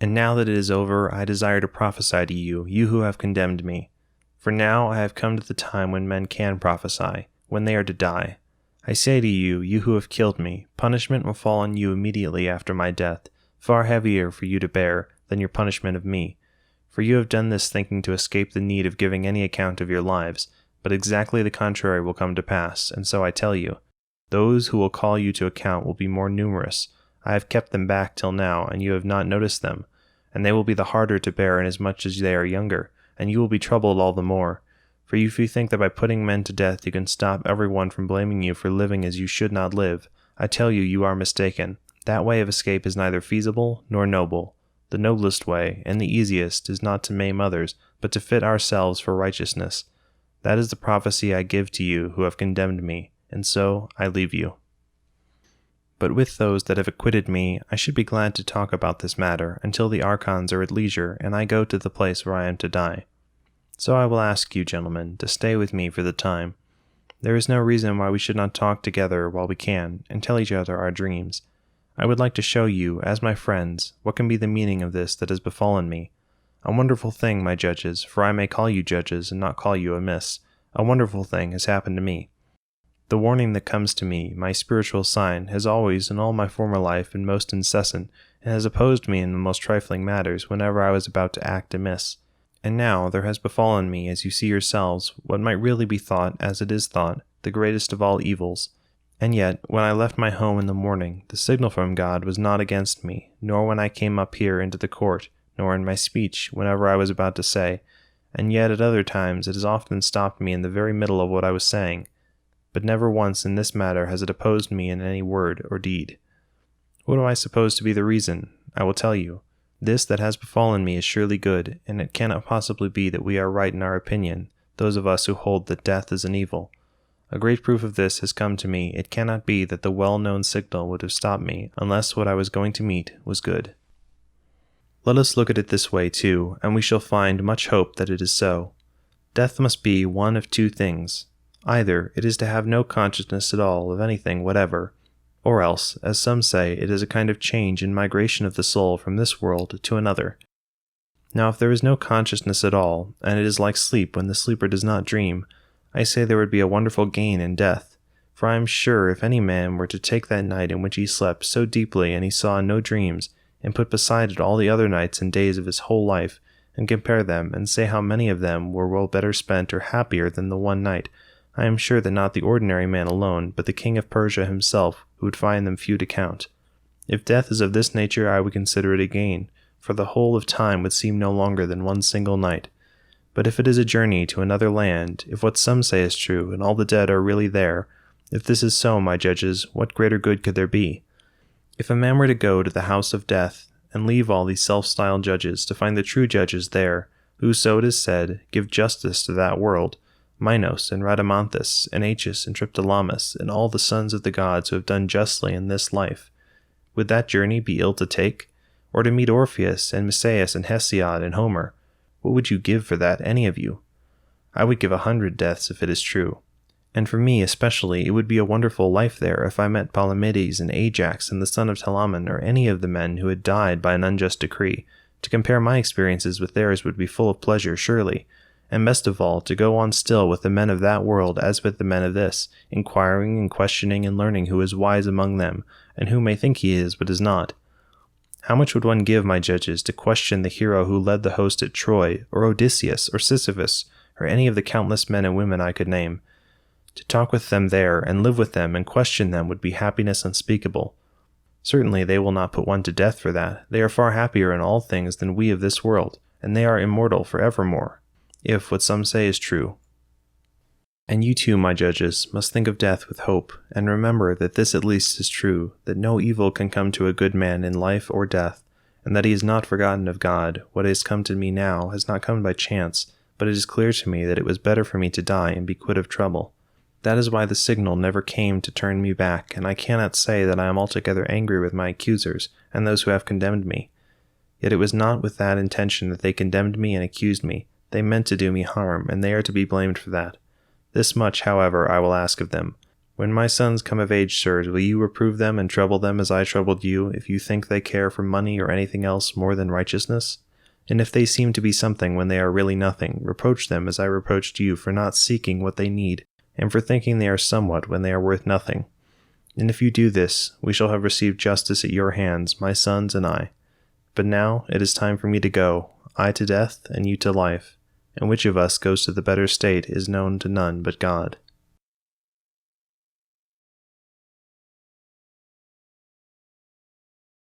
And now that it is over, I desire to prophesy to you, you who have condemned me. For now I have come to the time when men can prophesy, when they are to die. I say to you, you who have killed me, punishment will fall on you immediately after my death, far heavier for you to bear than your punishment of me. For you have done this thinking to escape the need of giving any account of your lives, but exactly the contrary will come to pass, and so I tell you, those who will call you to account will be more numerous. I have kept them back till now, and you have not noticed them, and they will be the harder to bear inasmuch as they are younger, and you will be troubled all the more. For if you think that by putting men to death you can stop everyone from blaming you for living as you should not live, I tell you, you are mistaken. That way of escape is neither feasible nor noble. The noblest way, and the easiest, is not to maim others, but to fit ourselves for righteousness. That is the prophecy I give to you who have condemned me, and so I leave you. But with those that have acquitted me, I should be glad to talk about this matter until the archons are at leisure and I go to the place where I am to die. So I will ask you, gentlemen, to stay with me for the time. There is no reason why we should not talk together while we can, and tell each other our dreams. I would like to show you, as my friends, what can be the meaning of this that has befallen me. A wonderful thing, my judges, for I may call you judges and not call you amiss, a wonderful thing has happened to me. The warning that comes to me, my spiritual sign, has always in all my former life been most incessant, and has opposed me in the most trifling matters whenever I was about to act amiss. And now there has befallen me, as you see yourselves, what might really be thought, as it is thought, the greatest of all evils. And yet, when I left my home in the morning, the signal from God was not against me, nor when I came up here into the court, nor in my speech, whenever I was about to say, and yet at other times it has often stopped me in the very middle of what I was saying. But never once in this matter has it opposed me in any word or deed. What do I suppose to be the reason? I will tell you. This that has befallen me is surely good, and it cannot possibly be that we are right in our opinion, those of us who hold that death is an evil. A great proof of this has come to me. It cannot be that the well-known signal would have stopped me, unless what I was going to meet was good. Let us look at it this way, too, and we shall find much hope that it is so. Death must be one of two things. Either it is to have no consciousness at all of anything whatever, or else, as some say, it is a kind of change and migration of the soul from this world to another. Now if there is no consciousness at all, and it is like sleep when the sleeper does not dream, I say there would be a wonderful gain in death, for I am sure if any man were to take that night in which he slept so deeply and he saw no dreams, and put beside it all the other nights and days of his whole life, and compare them, and say how many of them were well better spent or happier than the one night, I am sure that not the ordinary man alone, but the king of Persia himself, would find them few to count. If death is of this nature, I would consider it a gain, for the whole of time would seem no longer than one single night. But if it is a journey to another land, if what some say is true, and all the dead are really there, if this is so, my judges, what greater good could there be? If a man were to go to the house of death, and leave all these self-styled judges to find the true judges there, who, so it is said, give justice to that world, Minos and Rhadamanthus and Aetius and Triptolemus and all the sons of the gods who have done justly in this life, would that journey be ill to take? Or to meet Orpheus and Musaeus and Hesiod and Homer? What would you give for that, any of you? I would give 100 deaths if it is true. And for me especially, it would be a wonderful life there if I met Palamedes and Ajax and the son of Telamon or any of the men who had died by an unjust decree. To compare my experiences with theirs would be full of pleasure, surely. And best of all, to go on still with the men of that world as with the men of this, inquiring and questioning and learning who is wise among them, and who may think he is but is not. How much would one give, my judges, to question the hero who led the host at Troy, or Odysseus, or Sisyphus, or any of the countless men and women I could name? To talk with them there, and live with them, and question them would be happiness unspeakable. Certainly they will not put one to death for that. They are far happier in all things than we of this world, and they are immortal for evermore. If what some say is true. And you too, my judges, must think of death with hope, and remember that this at least is true, that no evil can come to a good man in life or death, and that he is not forgotten of God. What has come to me now has not come by chance, but it is clear to me that it was better for me to die and be quit of trouble. That is why the signal never came to turn me back, and I cannot say that I am altogether angry with my accusers, and those who have condemned me. Yet it was not with that intention that they condemned me and accused me. They meant to do me harm, and they are to be blamed for that. This much, however, I will ask of them. When my sons come of age, sirs, will you reprove them and trouble them as I troubled you, if you think they care for money or anything else more than righteousness? And if they seem to be something when they are really nothing, reproach them as I reproached you for not seeking what they need, and for thinking they are somewhat when they are worth nothing. And if you do this, we shall have received justice at your hands, my sons and I. But now it is time for me to go, I to death and you to life, and which of us goes to the better state is known to none but God.